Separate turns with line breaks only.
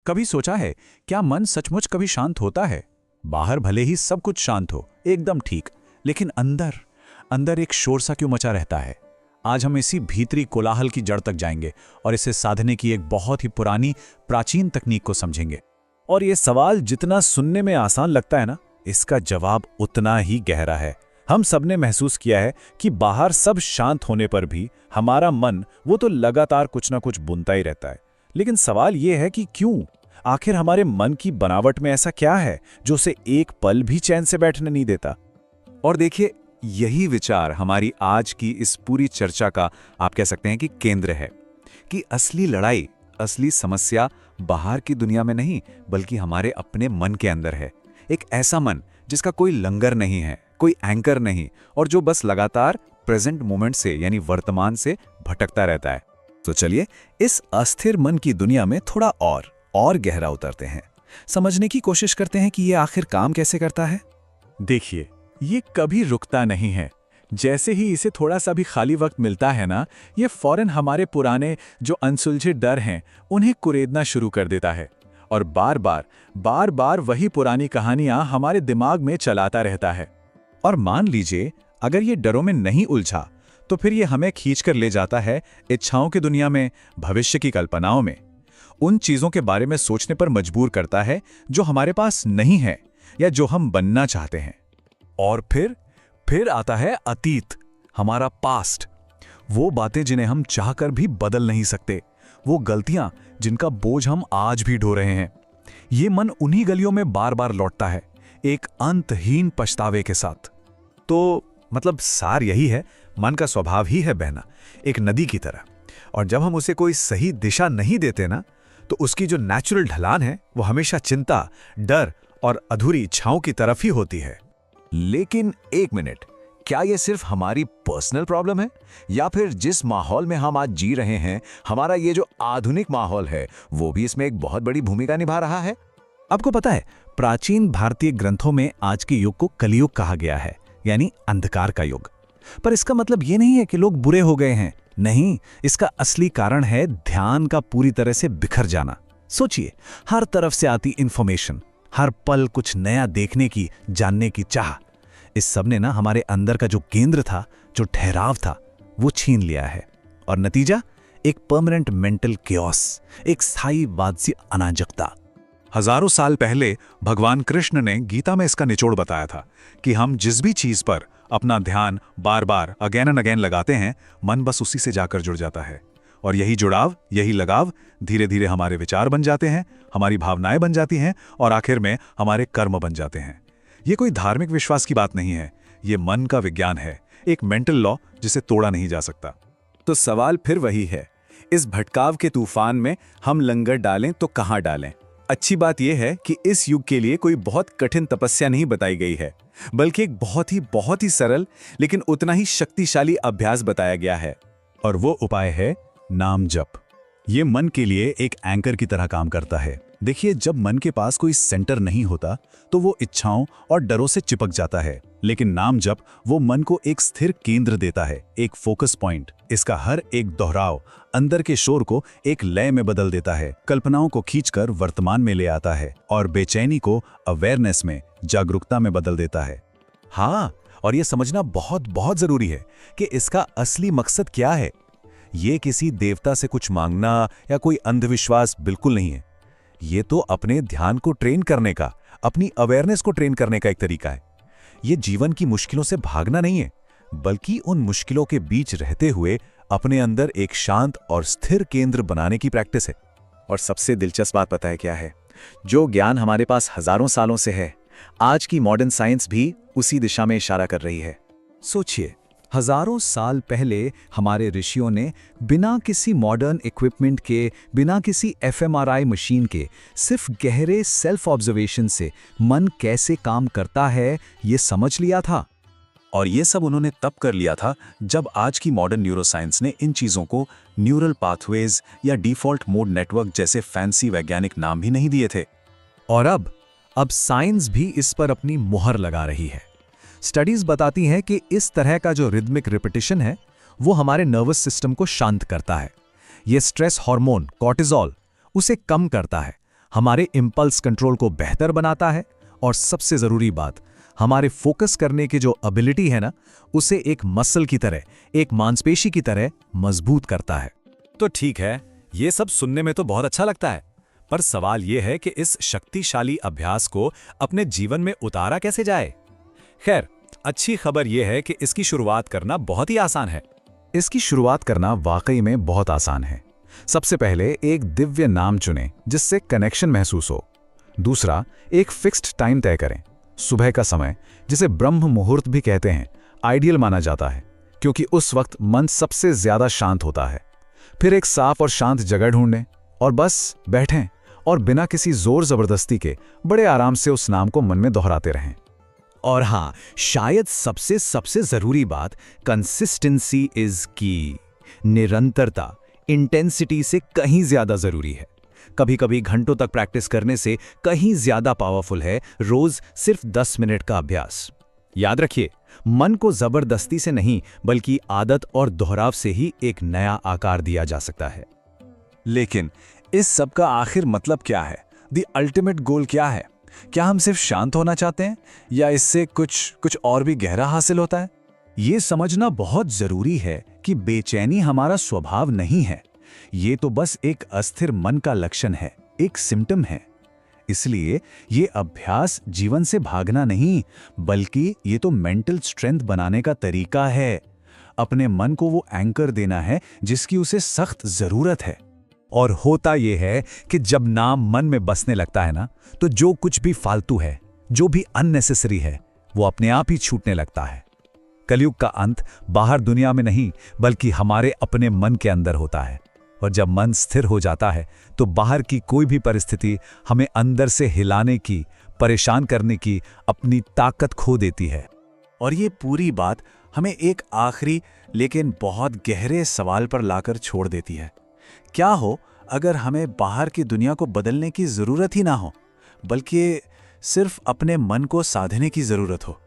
कभी सोचा है क्या मन सचमुच कभी शांत होता है? बाहर भले ही सब कुछ शांत हो, एकदम ठीक, लेकिन अंदर अंदर एक शोर सा क्यों मचा रहता है? आज हम इसी भीतरी कोलाहल की जड़ तक जाएंगे और इसे साधने की एक बहुत ही पुरानी प्राचीन तकनीक को समझेंगे। और ये सवाल जितना सुनने में आसान लगता है ना, इसका जवाब उतना ही गहरा है। हम सबने महसूस किया है कि बाहर सब शांत होने पर भी हमारा मन वो तो लगातार कुछ ना कुछ बुनता ही रहता है। लेकिन सवाल ये है कि क्यों? आखिर हमारे मन की बनावट में ऐसा क्या है जो उसे एक पल भी चैन से बैठने नहीं देता? और देखिए, यही विचार हमारी आज की इस पूरी चर्चा का आप कह सकते हैं कि केंद्र है, कि असली लड़ाई, असली समस्या बाहर की दुनिया में नहीं बल्कि हमारे अपने मन के अंदर है। एक ऐसा मन जिसका कोई लंगर नहीं है, कोई एंकर नहीं, और जो बस लगातार प्रेजेंट मोमेंट से यानी वर्तमान से भटकता रहता है। तो चलिए इस अस्थिर मन की दुनिया में थोड़ा और गहरा उतरते हैं, समझने की कोशिश करते हैं कि ये आखिर काम कैसे करता है। देखिए, ये कभी रुकता नहीं है। जैसे ही इसे थोड़ा सा भी खाली वक्त मिलता है ना, ये फौरन हमारे पुराने जो अनसुलझे डर हैं उन्हें कुरेदना शुरू कर देता है और बार बार वही पुरानी कहानियां हमारे दिमाग में चलाता रहता है। और मान लीजिए अगर ये डरों में नहीं उलझा तो फिर ये हमें खींचकर ले जाता है इच्छाओं की दुनिया में, भविष्य की कल्पनाओं में, उन चीजों के बारे में सोचने पर मजबूर करता है जो हमारे पास नहीं है या जो हम बनना चाहते हैं। और फिर आता है अतीत, हमारा पास्ट, वो बातें जिन्हें हम चाहकर भी बदल नहीं सकते, वो गलतियां जिनका बोझ हम आज भी ढो रहे हैं। ये मन उन्हीं गलियों में बार बार लौटता है, एक अंतहीन पछतावे के साथ। तो मतलब सार यही है, मन का स्वभाव ही है बहना, एक नदी की तरह। और जब हम उसे कोई सही दिशा नहीं देते ना, तो उसकी जो नेचुरल ढलान है वो हमेशा चिंता, डर और अधूरी इच्छाओं की तरफ ही होती है। लेकिन एक मिनट, क्या ये सिर्फ हमारी पर्सनल प्रॉब्लम है या फिर जिस माहौल में हम आज जी रहे हैं, हमारा ये जो आधुनिक माहौल है, वो भी इसमें एक बहुत बड़ी भूमिका निभा रहा है? आपको पता है, प्राचीन भारतीय ग्रंथों में आज के युग को कलियुग कहा गया है, यानी अंधकार का युग। पर इसका मतलब ये नहीं है कि लोग बुरे हो गए हैं। नहीं, इसका असली कारण है ध्यान का पूरी तरह से बिखर जाना। सोचिए, हर तरफ से आती इंफॉर्मेशन, हर पल कुछ नया देखने की, जानने की चाह, इस सब ने ना हमारे अंदर का जो केंद्र था, जो ठहराव था, वो छीन लिया है। और नतीजा एक परमानेंट मेंटल केओस, एक स्थायी वादसी अनाजकता। हजारों साल पहले भगवान कृष्ण ने गीता में इसका निचोड़ बताया था कि हम जिस भी चीज पर अपना ध्यान बार बार अगेन एंड अगेन लगाते हैं, मन बस उसी से जाकर जुड़ जाता है। और यही जुड़ाव, यही लगाव धीरे धीरे हमारे विचार बन जाते हैं, हमारी भावनाएं बन जाती हैं और आखिर में हमारे कर्म बन जाते हैं। ये कोई धार्मिक विश्वास की बात नहीं है, ये मन का विज्ञान है, एक मेंटल लॉ जिसे तोड़ा नहीं जा सकता। तो सवाल फिर वही है, इस भटकाव के तूफान में हम लंगर डालें तो कहां डालें? अच्छी बात यह है कि इस युग के लिए कोई बहुत कठिन तपस्या नहीं बताई गई है, बल्कि एक बहुत ही सरल लेकिन उतना ही शक्तिशाली अभ्यास बताया गया है। और वो उपाय है नाम जप। ये मन के लिए एक एंकर की तरह काम करता है। देखिए, जब मन के पास कोई सेंटर नहीं होता तो वो इच्छाओं और डरों से चिपक जाता है, लेकिन नाम जप वो मन को एक स्थिर केंद्र देता है, एक फोकस पॉइंट। इसका हर एक दोहराव अंदर के शोर को एक लय में बदल देता है, कल्पनाओं को खींचकर वर्तमान में ले आता है और बेचैनी को अवेयरनेस में, जागरूकता में बदल देता है। हाँ, और ये समझना बहुत जरूरी है कि इसका असली मकसद क्या है। ये किसी देवता से कुछ मांगना या कोई अंधविश्वास बिल्कुल नहीं है। ये तो अपने ध्यान को ट्रेन करने का, अपनी अवेयरनेस को ट्रेन करने का एक तरीका है। ये जीवन की मुश्किलों से भागना नहीं है, बल्कि उन मुश्किलों के बीच रहते हुए अपने अंदर एक शांत और स्थिर केंद्र बनाने की प्रैक्टिस है। और सबसे दिलचस्प बात पता है क्या है? जो ज्ञान हमारे पास हजारों सालों से है, आज की मॉडर्न साइंस भी उसी दिशा में इशारा कर रही है। सोचिए, हजारों साल पहले हमारे ऋषियों ने बिना किसी मॉडर्न इक्विपमेंट के, बिना किसी एफएमआरआई मशीन के, सिर्फ गहरे सेल्फ ऑब्जर्वेशन से मन कैसे काम करता है ये समझ लिया था। और ये सब उन्होंने तब कर लिया था जब आज की मॉडर्न न्यूरोसाइंस ने इन चीजों को न्यूरल पाथवेज या डिफॉल्ट मोड नेटवर्क जैसे फैंसी वैज्ञानिक नाम भी नहीं दिए थे। और अब साइंस भी इस पर अपनी मुहर लगा रही है। स्टडीज बताती हैं कि इस तरह का जो रिदमिक रिपीटिशन है वो हमारे नर्वस सिस्टम को शांत करता है। ये स्ट्रेस हार्मोन कॉर्टिसोल उसे कम करता है,
हमारे इम्पल्स कंट्रोल को बेहतर बनाता है और सबसे ज़रूरी बात, हमारे फोकस करने की जो एबिलिटी है ना, उसे एक मसल की तरह, एक मांसपेशी की तरह मजबूत करता है।
तो ठीक है, ये सब सुनने में तो बहुत अच्छा लगता है, पर सवाल ये है कि इस शक्तिशाली अभ्यास को अपने जीवन में उतारा कैसे जाए। खैर, अच्छी खबर यह है कि इसकी शुरुआत करना बहुत ही आसान है।
इसकी शुरुआत करना वाकई में बहुत आसान है। सबसे पहले एक दिव्य नाम चुनें जिससे कनेक्शन महसूस हो। दूसरा, एक फिक्स्ड टाइम तय करें। सुबह का समय, जिसे ब्रह्म मुहूर्त भी कहते हैं, आइडियल माना जाता है क्योंकि उस वक्त मन सबसे ज्यादा शांत होता है। फिर एक साफ और शांत जगह ढूंढें और बस बैठें और बिना किसी जोर जबरदस्ती के बड़े आराम से उस नाम को मन में दोहराते रहें।
और हाँ, शायद सबसे ज़रूरी बात, कंसिस्टेंसी इज़ की। निरंतरता इंटेंसिटी से कहीं ज़्यादा ज़रूरी है। कभी कभी घंटों तक प्रैक्टिस करने से कहीं ज़्यादा पावरफुल है रोज़ सिर्फ 10 मिनट का अभ्यास। याद रखिए, मन को ज़बरदस्ती से नहीं बल्कि आदत और दोहराव से ही एक नया आकार दिया जा सकता है।
लेकिन इस सब का आखिर मतलब क्या है? द अल्टीमेट गोल क्या है? क्या हम सिर्फ शांत होना चाहते हैं या इससे कुछ और भी गहरा हासिल होता है? ये समझना बहुत जरूरी है कि बेचैनी हमारा स्वभाव नहीं है। ये तो बस एक अस्थिर मन का लक्षण है, एक सिम्टम है। इसलिए ये अभ्यास जीवन से भागना नहीं, बल्कि ये तो मेंटल स्ट्रेंथ बनाने का तरीका है। अपने मन को वो एंकर देना है जिसकी उसे सख्त जरूरत है।
और होता यह है कि जब नाम मन में बसने लगता है ना, तो जो कुछ भी फालतू है, जो भी अननेसेसरी है, वो अपने आप ही छूटने लगता है। कलयुग का अंत बाहर दुनिया में नहीं बल्कि हमारे अपने मन के अंदर होता है। और जब मन स्थिर हो जाता है तो बाहर की कोई भी परिस्थिति हमें अंदर से हिलाने की, परेशान करने की अपनी ताकत खो देती है।
और ये पूरी बात हमें एक आखिरी लेकिन बहुत गहरे सवाल पर लाकर छोड़ देती है। क्या हो अगर हमें बाहर की दुनिया को बदलने की जरूरत ही ना हो, बल्कि सिर्फ अपने मन को साधने की जरूरत हो?